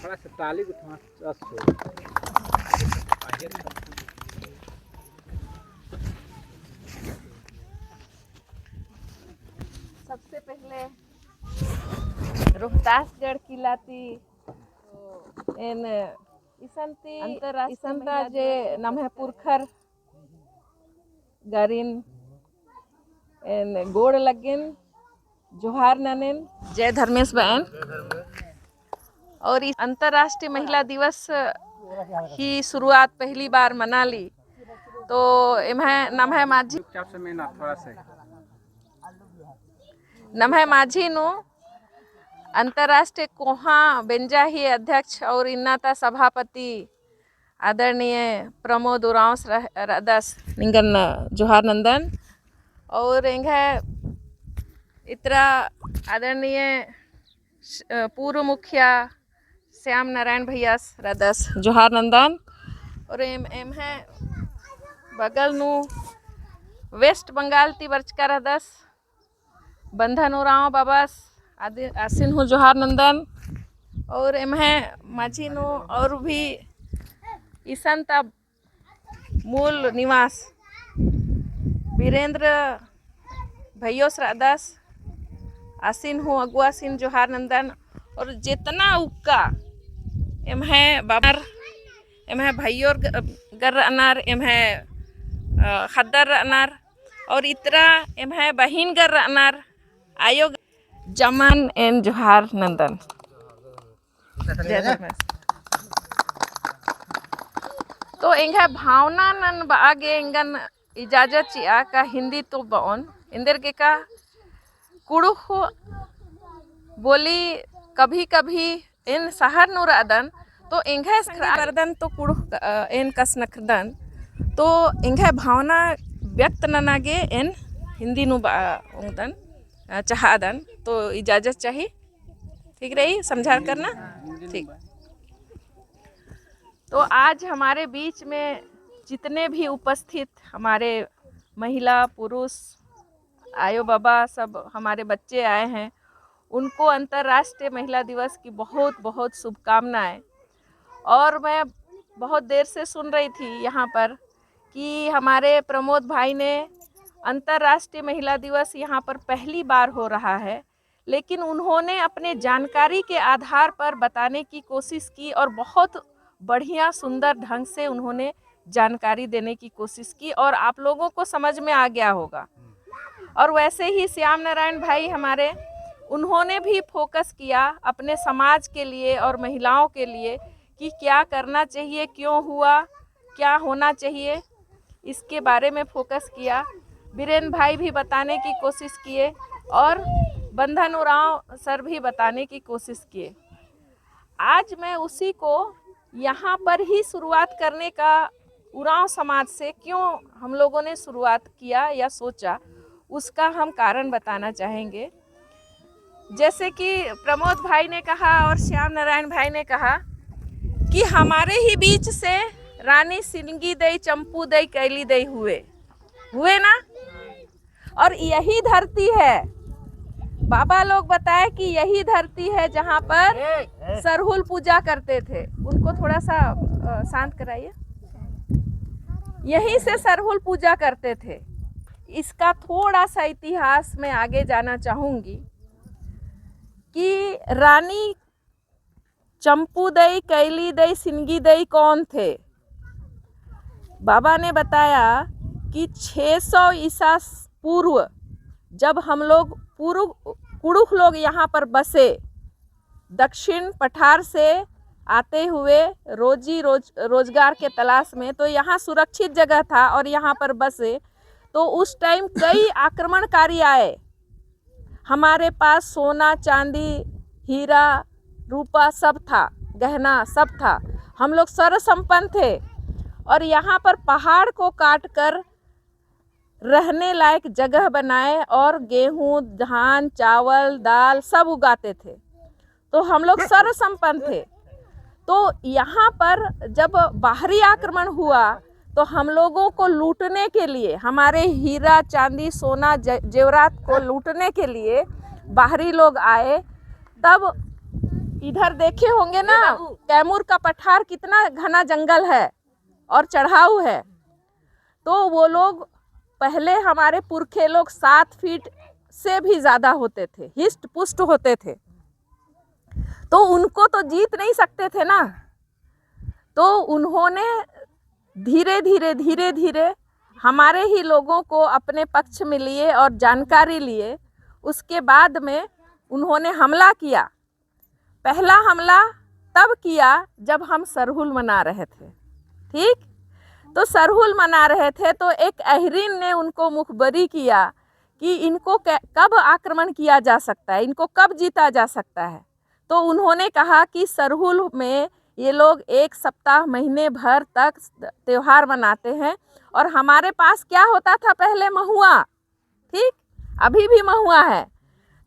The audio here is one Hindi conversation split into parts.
थोड़ा सा ताली को थोड़ा सबसे पहले रोहतासगढ़ किलाती इन इसंता जे नम्हे पुरखर गरिन इन गोड़ लगिन जोहार ननिन जय धर्मेश बहन। और इस अंतर्राष्ट्रीय महिला दिवस की शुरुआत पहली बार मना ली तो इम्हे नम्हे माझी थोड़ा सा नम्हे माझी नु अंतर्राष्ट्रीय कोहा बेंजाही अध्यक्ष और इन्नाता सभापति आदरणीय प्रमोद उरांव रदस निंगन जोहार नंदन और इंगे इतरा आदरणीय पूर्व मुखिया श्याम नारायण भैया रदस जोहार नंदन। और एम है बगल नु वेस्ट बंगाल ती बरचका रदस बंधन उरांव बाबस आसिन हूँ जोहार नंदन। और एम है माझी नु और भी ईसंता मूल निवास वीरेंद्र भैयोस रदस आसिन हूँ अगुआ सिन जोहार नंदन। और जितना उक्का एम है बाबर एम है भैयोर गर अनार एम है खद्दर अनार और इतरा एम है बहिन गर अनार आयोग जमन एन जोहार नंदन। तो इंगा भावना नन बागे इंगन इजाजत चिया का हिंदी तो बौन इंदर के का कुड़ु बोली कभी कभी इन शहर नुरादन तो इंगे करदन तो कुड़ु इन कस नखदन तो इंगे भावना व्यक्त ननागे इन हिंदी नु उंगदन चाहदन तो इजाजत चाहिए ठीक रही समझा करना ठीक। तो आज हमारे बीच में जितने भी उपस्थित हमारे महिला पुरुष आयो बाबा सब हमारे बच्चे आए हैं उनको अंतर्राष्ट्रीय महिला दिवस की बहुत बहुत शुभकामनाएं। और मैं बहुत देर से सुन रही थी यहाँ पर कि हमारे प्रमोद भाई ने अंतर्राष्ट्रीय महिला दिवस यहाँ पर पहली बार हो रहा है लेकिन उन्होंने अपने जानकारी के आधार पर बताने की कोशिश की और बहुत बढ़िया सुंदर ढंग से उन्होंने जानकारी देने की कोशिश की और आप लोगों को समझ में आ गया होगा। और वैसे ही श्याम नारायण भाई हमारे उन्होंने भी फोकस किया अपने समाज के लिए और महिलाओं के लिए कि क्या करना चाहिए क्यों हुआ क्या होना चाहिए इसके बारे में फोकस किया। बीरेन भाई भी बताने की कोशिश किए और बंधन उरांव सर भी बताने की कोशिश किए। आज मैं उसी को यहाँ पर ही शुरुआत करने का उरांव समाज से क्यों हम लोगों ने शुरुआत किया या सोचा उसका हम कारण बताना चाहेंगे। जैसे कि प्रमोद भाई ने कहा और श्याम नारायण भाई ने कहा कि हमारे ही बीच से रानी सिंगी दई चंपू दई कैली दई हुए ना। और यही धरती है बाबा लोग बताए कि यही धरती है जहाँ पर सरहुल पूजा करते थे। उनको थोड़ा सा शांत कराइए। यहीं से सरहुल पूजा करते थे। इसका थोड़ा सा इतिहास में आगे जाना चाहूँगी कि रानी चंपू दई कैली दई सिंगी दई कौन थे। बाबा ने बताया कि 600 ईसा पूर्व जब हम लोग कुड़ुख लोग यहाँ पर बसे दक्षिण पठार से आते हुए रोजगार के तलाश में तो यहाँ सुरक्षित जगह था और यहाँ पर बसे तो उस टाइम कई आक्रमणकारी आए। हमारे पास सोना चांदी हीरा रूपा सब था गहना सब था हम लोग सर्वसंपन्न थे और यहाँ पर पहाड़ को काट कर रहने लायक जगह बनाए और गेहूं धान चावल दाल सब उगाते थे तो हम लोग सर्वसंपन्न थे। तो यहाँ पर जब बाहरी आक्रमण हुआ तो हम लोगों को लूटने के लिए हमारे हीरा चांदी सोना जेवरात को लूटने के लिए बाहरी लोग आए। तब इधर देखे होंगे ना, कैमूर का पठार कितना घना जंगल है और चढ़ाऊ है। तो वो लोग पहले, हमारे पुरखे लोग 7 फीट से भी ज़्यादा होते थे, हिस्ट पुष्ट होते थे, तो उनको तो जीत नहीं सकते थे ना। तो उन्होंने धीरे धीरे हमारे ही लोगों को अपने पक्ष में लिए और जानकारी लिए। उसके बाद में उन्होंने हमला किया। पहला हमला तब किया जब हम सरहुल मना रहे थे, ठीक। तो सरहुल मना रहे थे तो एक अहरीन ने उनको मुखबरी किया कि इनको कब आक्रमण किया जा सकता है, इनको कब जीता जा सकता है। तो उन्होंने कहा कि सरहुल में ये लोग 1 सप्ताह, महीने भर तक त्यौहार मनाते हैं। और हमारे पास क्या होता था पहले, महुआ, ठीक, अभी भी महुआ है।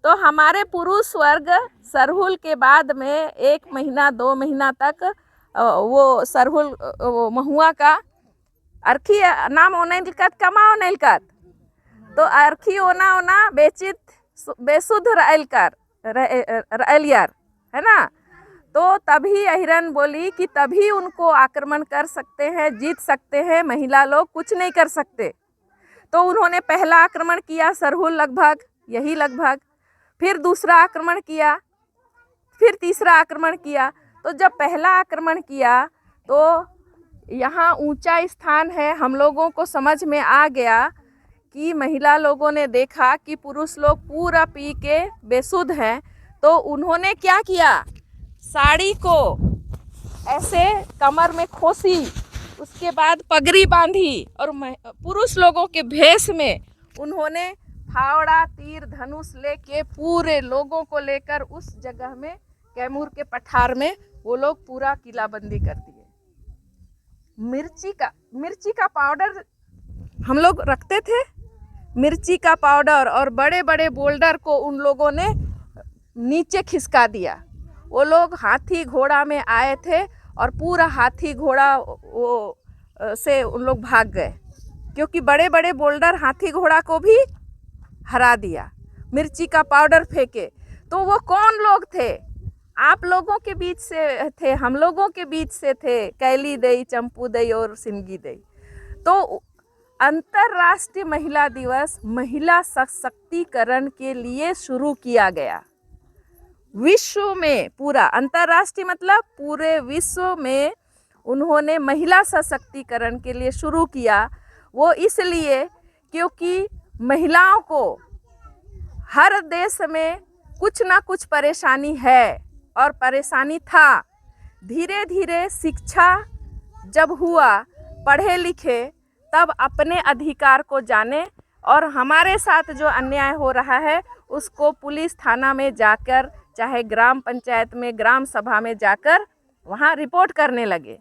तो हमारे पुरुष वर्ग सरहुल के बाद में 1 महीना 2 महीना तक वो सरहुल महुआ का अर्खी नाम ओनेलकत कमा ओनेलकत, तो अर्खी ओना ओना बेचित बेसुध रैलियर है ना। तो तभी अहिरन बोली कि तभी उनको आक्रमण कर सकते हैं, जीत सकते हैं, महिला लोग कुछ नहीं कर सकते। तो उन्होंने पहला आक्रमण किया सरहुल, लगभग फिर दूसरा आक्रमण किया, फिर तीसरा आक्रमण किया। तो जब पहला आक्रमण किया तो यहाँ ऊंचा स्थान है, हम लोगों को समझ में आ गया कि महिला लोगों ने देखा कि पुरुष लोग पूरा पी के बेसुध हैं। तो उन्होंने क्या किया, साड़ी को ऐसे कमर में खोसी, उसके बाद पगड़ी बांधी और पुरुष लोगों के भेष में उन्होंने फावड़ा, तीर, धनुष लेके पूरे लोगों को लेकर उस जगह में, कैमूर के पठार में, वो लोग पूरा किलाबंदी कर दिए। मिर्ची का पाउडर हम लोग रखते थे, मिर्ची का पाउडर, और बड़े बड़े बोल्डर को उन लोगों ने नीचे खिसका दिया। वो लोग हाथी घोड़ा में आए थे और पूरा हाथी घोड़ा वो से उन लोग भाग गए, क्योंकि बड़े बड़े बोल्डर हाथी घोड़ा को भी हरा दिया, मिर्ची का पाउडर फेंके। तो वो कौन लोग थे, आप लोगों के बीच से थे, हम लोगों के बीच से थे, कैली देई, चंपू देई और सिंगी देई। तो अंतर्राष्ट्रीय महिला दिवस महिला सशक्तिकरण के लिए शुरू किया गया। विश्व में, पूरा अंतर्राष्ट्रीय मतलब पूरे विश्व में उन्होंने महिला सशक्तिकरण के लिए शुरू किया। वो इसलिए क्योंकि महिलाओं को हर देश में कुछ ना कुछ परेशानी है और परेशानी था। धीरे धीरे शिक्षा जब हुआ, पढ़े लिखे, तब अपने अधिकार को जाने और हमारे साथ जो अन्याय हो रहा है उसको पुलिस थाना में जाकर, चाहे ग्राम पंचायत में, ग्राम सभा में जाकर वहाँ रिपोर्ट करने लगे।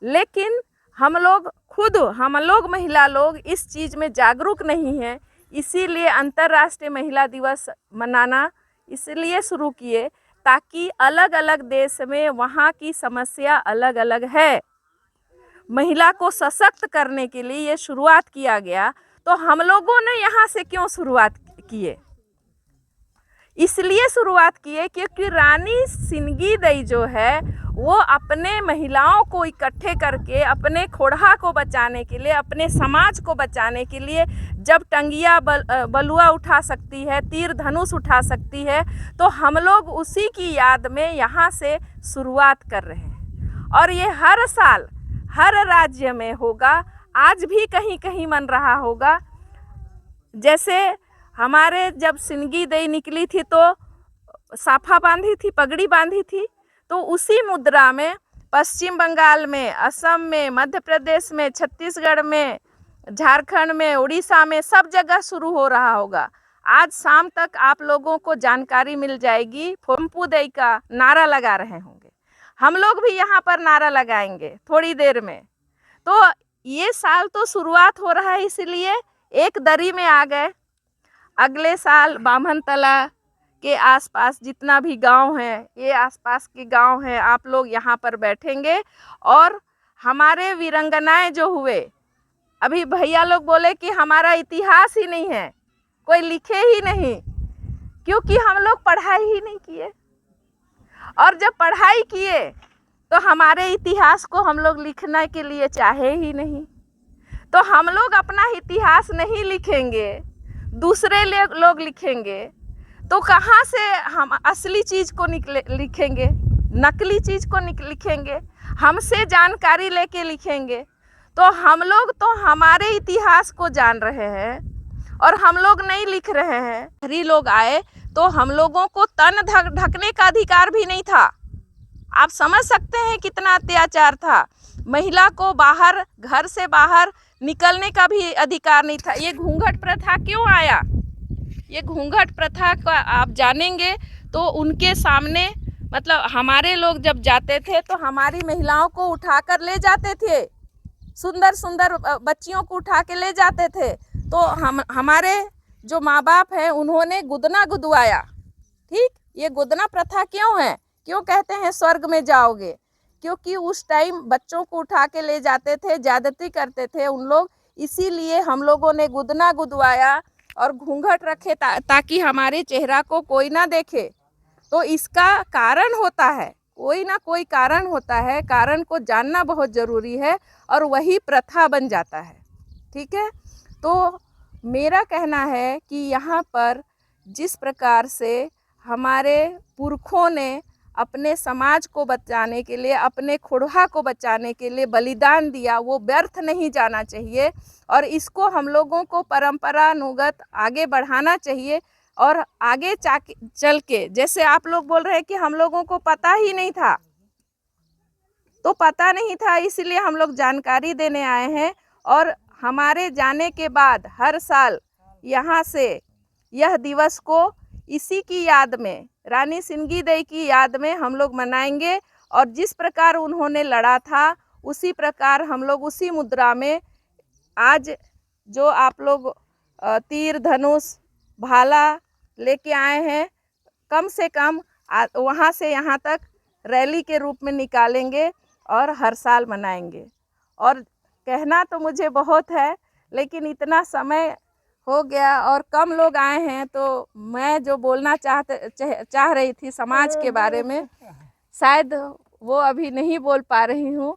लेकिन हम लोग महिला लोग इस चीज़ में जागरूक नहीं हैं, इसीलिए अंतर्राष्ट्रीय महिला दिवस मनाना इसलिए शुरू किए ताकि अलग अलग देश में वहाँ की समस्या अलग अलग है। महिला को सशक्त करने के लिए ये शुरुआत किया गया। तो हम लोगों ने यहाँ से क्यों शुरुआत किए, इसलिए शुरुआत किए क्योंकि रानी सिंगी देई जो है वो अपने महिलाओं को इकट्ठे करके अपने खोड़ा को बचाने के लिए, अपने समाज को बचाने के लिए, जब टंगिया बलुआ उठा सकती है, तीर धनुष उठा सकती है, तो हम लोग उसी की याद में यहाँ से शुरुआत कर रहे हैं। और ये हर साल हर राज्य में होगा, आज भी कहीं कहीं मन रहा होगा। जैसे हमारे जब सिंगी देई निकली थी तो साफा बांधी थी, पगड़ी बांधी थी, तो उसी मुद्रा में पश्चिम बंगाल में, असम में, मध्य प्रदेश में, छत्तीसगढ़ में, झारखंड में, उड़ीसा में, सब जगह शुरू हो रहा होगा। आज शाम तक आप लोगों को जानकारी मिल जाएगी। चंपू देई का नारा लगा रहे होंगे, हम लोग भी यहाँ पर नारा लगाएंगे थोड़ी देर में। तो ये साल तो शुरुआत हो रहा है, इसलिए एक दरी में आ गए। अगले साल बामनतला के आसपास जितना भी गांव है, ये आसपास के गांव हैं, आप लोग यहाँ पर बैठेंगे और हमारे वीरांगनाएं जो हुए, अभी भैया लोग बोले कि हमारा इतिहास ही नहीं है, कोई लिखे ही नहीं, क्योंकि हम लोग पढ़ाई ही नहीं किए। और जब पढ़ाई किए तो हमारे इतिहास को हम लोग लिखने के लिए चाहे ही नहीं। तो हम लोग अपना इतिहास नहीं लिखेंगे, दूसरे लोग लिखेंगे, तो कहाँ से हम असली चीज़ को लिखेंगे, नकली चीज़ को लिखेंगे, हमसे जानकारी लेके लिखेंगे। तो हम लोग तो हमारे इतिहास को जान रहे हैं और हम लोग नहीं लिख रहे हैं। बाहरी लोग आए तो हम लोगों को तन ढकने का अधिकार भी नहीं था। आप समझ सकते हैं कितना अत्याचार था। महिला को बाहर, घर से बाहर निकलने का भी अधिकार नहीं था। ये घूंघट प्रथा क्यों आया? ये घूंघट प्रथा का आप जानेंगे तो उनके सामने, मतलब हमारे लोग जब जाते थे तो हमारी महिलाओं को उठाकर ले जाते थे, सुंदर सुंदर बच्चियों को उठा के ले जाते थे। तो हमारे जो माँ बाप हैं उन्होंने गुदना गुदवाया। ठीक, ये गुदना प्रथा क्यों है? क्यों कहते हैं स्वर्ग में जाओगे? क्योंकि उस टाइम बच्चों को उठा के ले जाते थे, ज्यादती करते थे उन लोग, इसीलिए हम लोगों ने गुदना गुदवाया और घूंघट रखे ताकि हमारे चेहरा को कोई ना देखे। तो इसका कारण होता है, कोई ना कोई कारण होता है, कारण को जानना बहुत ज़रूरी है और वही प्रथा बन जाता है। ठीक है, तो मेरा कहना है कि यहाँ पर जिस प्रकार से हमारे पुरखों ने अपने समाज को बचाने के लिए, अपने खुड़हा को बचाने के लिए बलिदान दिया, वो व्यर्थ नहीं जाना चाहिए और इसको हम लोगों को परंपरानुगत आगे बढ़ाना चाहिए। और आगे चल के, जैसे आप लोग बोल रहे हैं कि हम लोगों को पता ही नहीं था, तो पता नहीं था इसलिए हम लोग जानकारी देने आए हैं। और हमारे जाने के बाद हर साल यहाँ से यह दिवस को इसी की याद में, रानी सिंगी देई की याद में हम लोग मनाएंगे। और जिस प्रकार उन्होंने लड़ा था उसी प्रकार हम लोग उसी मुद्रा में आज जो आप लोग तीर, धनुष, भाला लेके आए हैं, कम से कम वहाँ से यहाँ तक रैली के रूप में निकालेंगे और हर साल मनाएंगे। और कहना तो मुझे बहुत है, लेकिन इतना समय हो गया और कम लोग आए हैं, तो मैं जो बोलना चाह रही थी समाज के बारे में, शायद वो अभी नहीं बोल पा रही हूँ।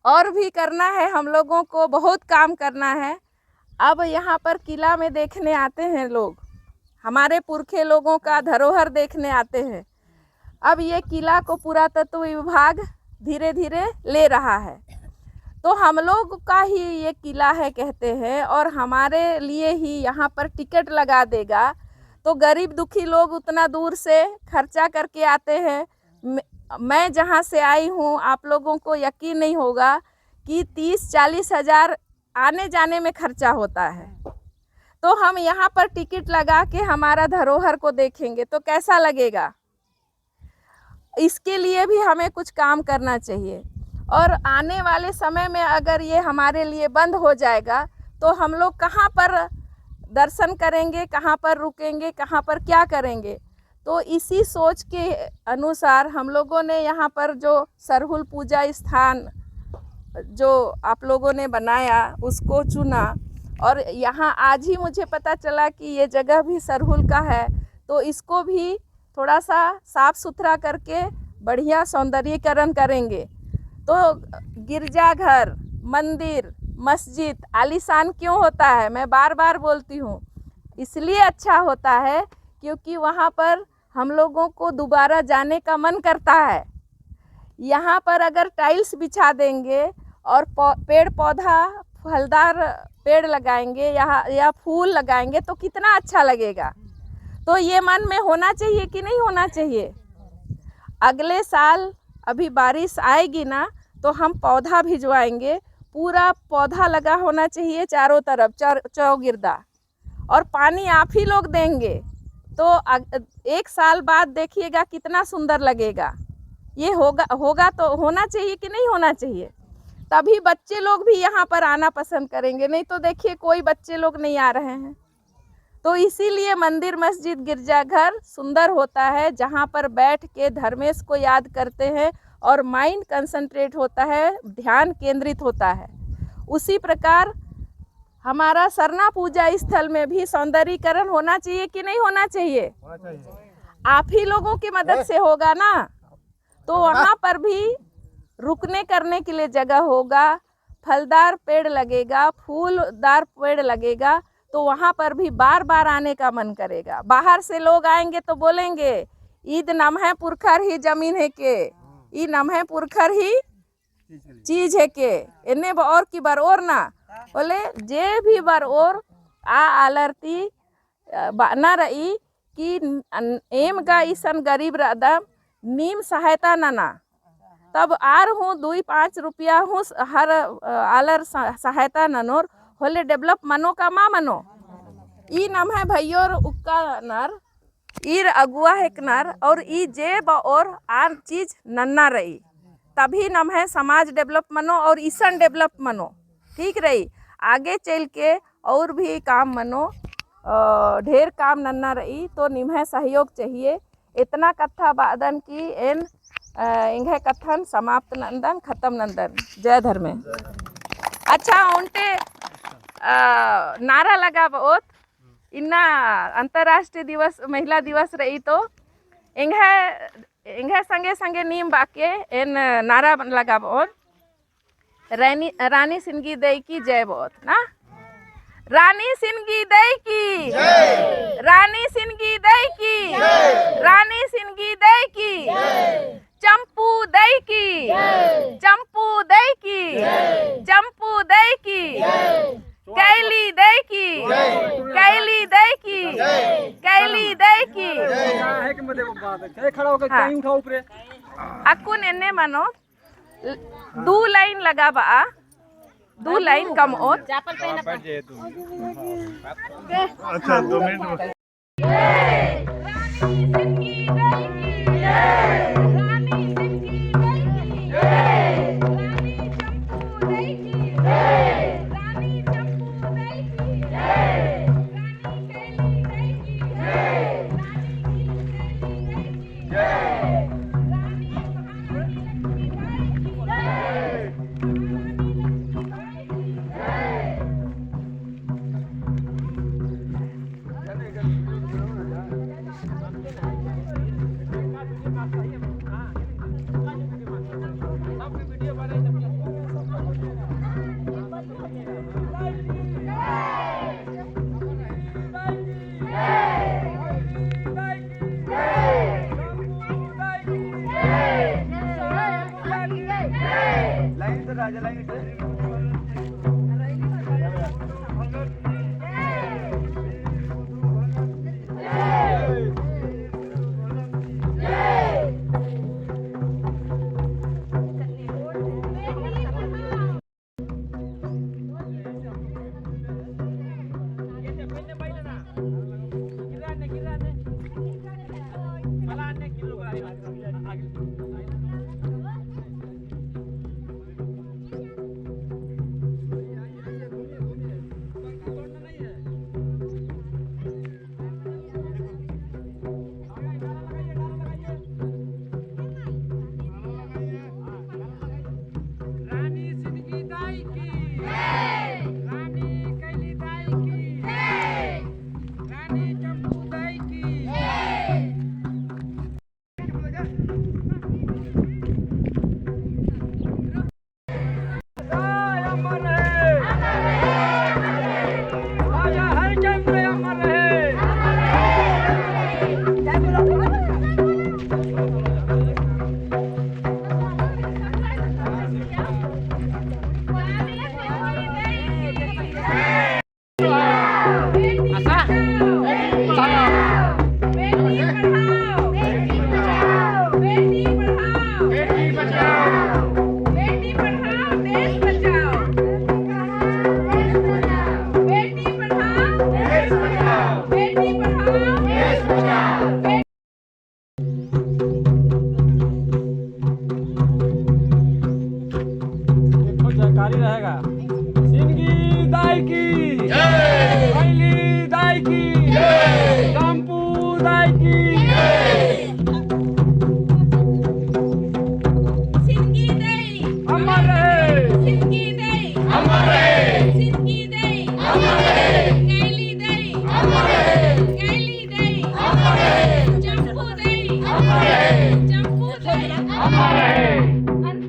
और भी करना है, हम लोगों को बहुत काम करना है। अब यहाँ पर किला में देखने आते हैं लोग, हमारे पुरखे लोगों का धरोहर देखने आते हैं। अब ये किला को पुरातत्व विभाग धीरे धीरे ले रहा है, तो हम लोग का ही ये किला है कहते हैं और हमारे लिए ही यहाँ पर टिकट लगा देगा। तो गरीब दुखी लोग उतना दूर से खर्चा करके आते हैं। मैं जहाँ से आई हूँ, आप लोगों को यकीन नहीं होगा कि 30-40 हज़ार आने जाने में खर्चा होता है। तो हम यहाँ पर टिकट लगा के हमारा धरोहर को देखेंगे तो कैसा लगेगा? इसके लिए भी हमें कुछ काम करना चाहिए। और आने वाले समय में अगर ये हमारे लिए बंद हो जाएगा तो हम लोग कहाँ पर दर्शन करेंगे, कहाँ पर रुकेंगे, कहाँ पर क्या करेंगे? तो इसी सोच के अनुसार हम लोगों ने यहाँ पर जो सरहुल पूजा स्थान जो आप लोगों ने बनाया उसको चुना। और यहाँ आज ही मुझे पता चला कि ये जगह भी सरहुल का है, तो इसको भी थोड़ा सा साफ़ सुथरा करके बढ़िया सौंदर्यीकरण करेंगे। तो गिरजाघर, मंदिर, मस्जिद आलीशान क्यों होता है? मैं बार बार बोलती हूँ, इसलिए अच्छा होता है क्योंकि वहाँ पर हम लोगों को दोबारा जाने का मन करता है। यहाँ पर अगर टाइल्स बिछा देंगे और पेड़ पौधा, फलदार पेड़ लगाएंगे या फूल लगाएंगे तो कितना अच्छा लगेगा। तो ये मन में होना चाहिए कि नहीं होना चाहिए? अगले साल अभी बारिश आएगी ना, तो हम पौधा भिजवाएंगे, पूरा पौधा लगा होना चाहिए चारों तरफ, चौगिरदा, और पानी आप ही लोग देंगे। तो 1 साल बाद देखिएगा कितना सुंदर लगेगा। ये होगा तो होना चाहिए कि नहीं होना चाहिए? तभी बच्चे लोग भी यहाँ पर आना पसंद करेंगे, नहीं तो देखिए कोई बच्चे लोग नहीं आ रहे हैं। तो इसीलिए मंदिर, मस्जिद, गिरजाघर सुंदर होता है, जहाँ पर बैठ के धर्मेश को याद करते हैं और माइंड कंसंट्रेट होता है, ध्यान केंद्रित होता है। उसी प्रकार हमारा सरना पूजा स्थल में भी सौंदर्यीकरण होना चाहिए कि नहीं होना चाहिए? आप ही लोगों की मदद से होगा ना। तो वहाँ पर भी रुकने करने के लिए जगह होगा, फलदार पेड़ लगेगा, फूलदार पेड़ लगेगा, तो वहाँ पर भी बार बार आने का मन करेगा। बाहर से लोग आएंगे तो बोलेंगे ईद नम है पुरखर ही जमीन है के, ई नम है पुरखर ही चीज है के, इन्हें और की बार और ना बोले जे भी बार और आ आलरती ना रही कि एम का ईसन गरीब रदम नीम सहायता ना तब आर हूँ 2-5 रुपया हूँ हर आलर सहायता ननोर होले डेवलप मनो का मा मनो ई नाम है भैयोर उक्का नर ईर अगुआ है नर और ई जेब और आर चीज नन्ना रही तभी नाम है समाज डेवलप मनो और ईसन डेवलप मनो ठीक रही। आगे चल के और भी काम मनो ढेर काम नन्ना रही तो निम्हे सहयोग चाहिए। इतना कथा बादन की इन इंघे कथन समाप्त नंदन खत्म नंदन। जय धर्मे। अच्छा उनटे नारा लगा बहुत इन्ना अंतर्राष्ट्रीय दिवस महिला दिवस रही तो इंघे संगे संगे नीम बाके इन नारा लगा बहुत रानी सिंगी दई की जय बहुत ना रानी सिंगी दई की जय, रानी सिंगी दई की जय, रानी सिंगी दई की जय, चंपू दई की जय, चंपू दई की जय, चंपू दई की जय, कैली दई की जय, कैली दई की जय, कैली दई की है कि मते बात है खड़ा होकर कहीं उठाओ ऊपर अकुन एने मानो 2 लाइन लगा बा 2 लाइन कम और चापल पहना अच्छा 2 मिनट जयकारी रहेगा। सिंगी दाई की जय, कैली दाई की जय, चंपू दाई की जय, सिंगी दई अमर रहे, सिंगी दई अमर रहे, सिंगी दई अमर रहे, कैली दई अमर रहे, कैली दई अमर रहे, चंपू दई अमर रहे, चंपू दई अमर अमर रहे।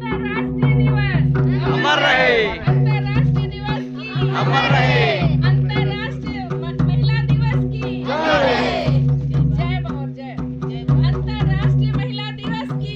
अंतर्राष्ट्रीय दिवस अमर रहे। अंतर्राष्ट्रीय दिवस की अमर रहे। अंतर्राष्ट्रीय महिला दिवस की जय और जय। अंतर्राष्ट्रीय महिला दिवस की